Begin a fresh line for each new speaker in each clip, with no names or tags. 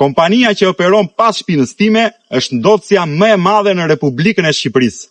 Kompania që operon pas shpinës time është ndotësja më e madhe në Republikën e Shqipërisë.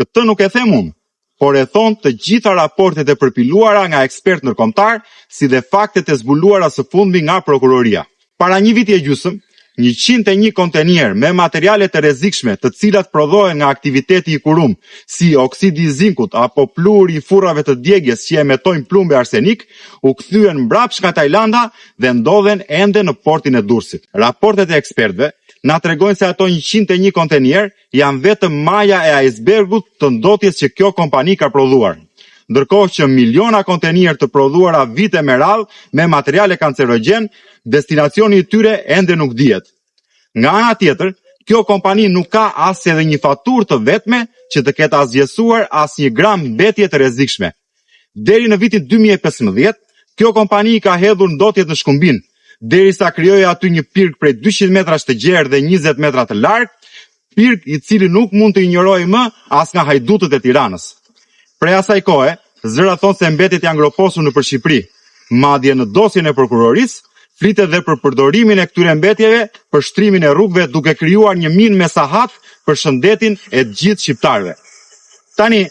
Këtë nuk e them unë, por e thonë të gjitha raportet e përpiluara nga ekspert ndërkombëtar, si dhe faktet e zbuluara së fundmi nga prokuroria. Para një viti e gjysmë, 101 kontenier me materiale të rrezikshme, të cilat prodhohen nga aktiviteti i kurum, si oksidi i zinkut apo pluri i furrave të djegjes që emitojnë plumb e arsenik, u kthyen mbrapsht nga Tajlanda dhe ndodhen ende në portin e Durrësit. Raportet e ekspertëve na tregojnë se ato 101 kontenier janë vetëm maja e icebergut të ndotjes që kjo kompani ka prodhuar. Ndërkohë që miliona kontenier të prodhuara vite me radhë me materiale kancerogjen, destinacioni i tyre ende nuk dihet. Nga ana tjetër, kjo kompani nuk ka as edhe një faturë të vetme që të ketë asgjësuar as një gram mbetje të rrezikshme. Deri në vitin 2015, kjo kompani ka hedhur ndotjet në shkumbin, derisa krijoi aty një pirk prej 200 metrash të gjerë dhe 20 metra të larg, pirk i cili nuk mund të injorojë më as nga hajdutët e Tiranës. Prej asaj kohe, zëra thonë se mbetjet janë ngroposur nëpër Shqipëri. Madje në dosjen e prokurorisë flitet dhe për përdorimin e këtyre mbetjeve për shtrimin e rrugëve, duke krijuar një minë me sahat për shëndetin e të gjithë shqiptarëve. Tani,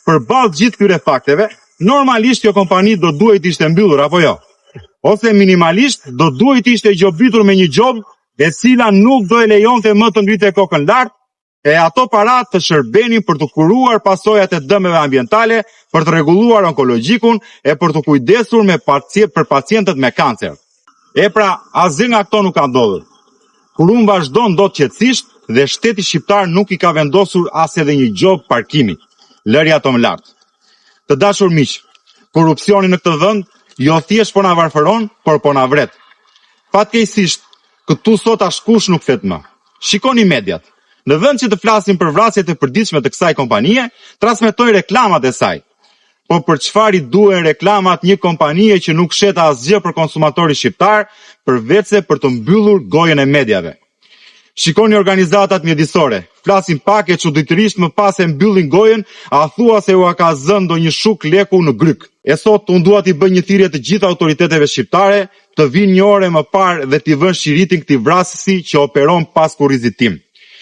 përballë gjithë këtyre fakteve, normalisht kjo kompani do duhet të ishte mbyllur apo jo? Ose minimalisht do duhet të ishte gjobitur me një gjobë e cila nuk do e lejonte më të ngritte kokën lart, e ato para të shërbenin për të kuruar pasojat e dëmeve ambientale, për të rregulluar onkologjikun e për të kujdesur për pacientët me kancer. E pra, asgjë nga këto nuk ka ndodhur. Kurum vazhdon dot qetësisht dhe shteti shqiptar nuk i ka vendosur as edhe një gjobë parkimi. Lëri ato më lart. Të dashur miq, korrupsioni në këtë vend jo thjesht po na varfëron, por po na vret. Fatkeqësisht, këtu sot askush nuk flet më. Shikoni mediat. Në vend që të flasin për vrasjet e përditshme të kësaj kompanie, transmetojnë reklamat e saj. Po për çfarë i duhen reklamat një kompanie që nuk shet asgjë për konsumatorin shqiptar, përveç se për të mbyllur gojën e mediave. Shikoni organizatat mjedisore, flasin pak e çuditërisht, më pas e mbyllin gojën, a thua se u ka zënë ndonjë shuk leku në gryk. E sot unë dua t'i bëj një thirrje të gjitha autoriteteve shqiptare, të vinë një orë më parë dhe t'i vënë shiritin këtij vrasësi që operon pas kurrizit tim.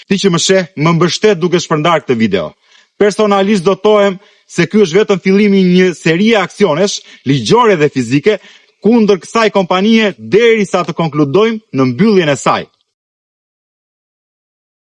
Ti që më sheh, më mbështet duke shpërndar këtë video. Personalisht dotohem se ky është vetëm fillimi i një serie aksionesh, ligjore dhe fizike, kundër kësaj kompanie derisa të konkludojmë në mbylljen e saj.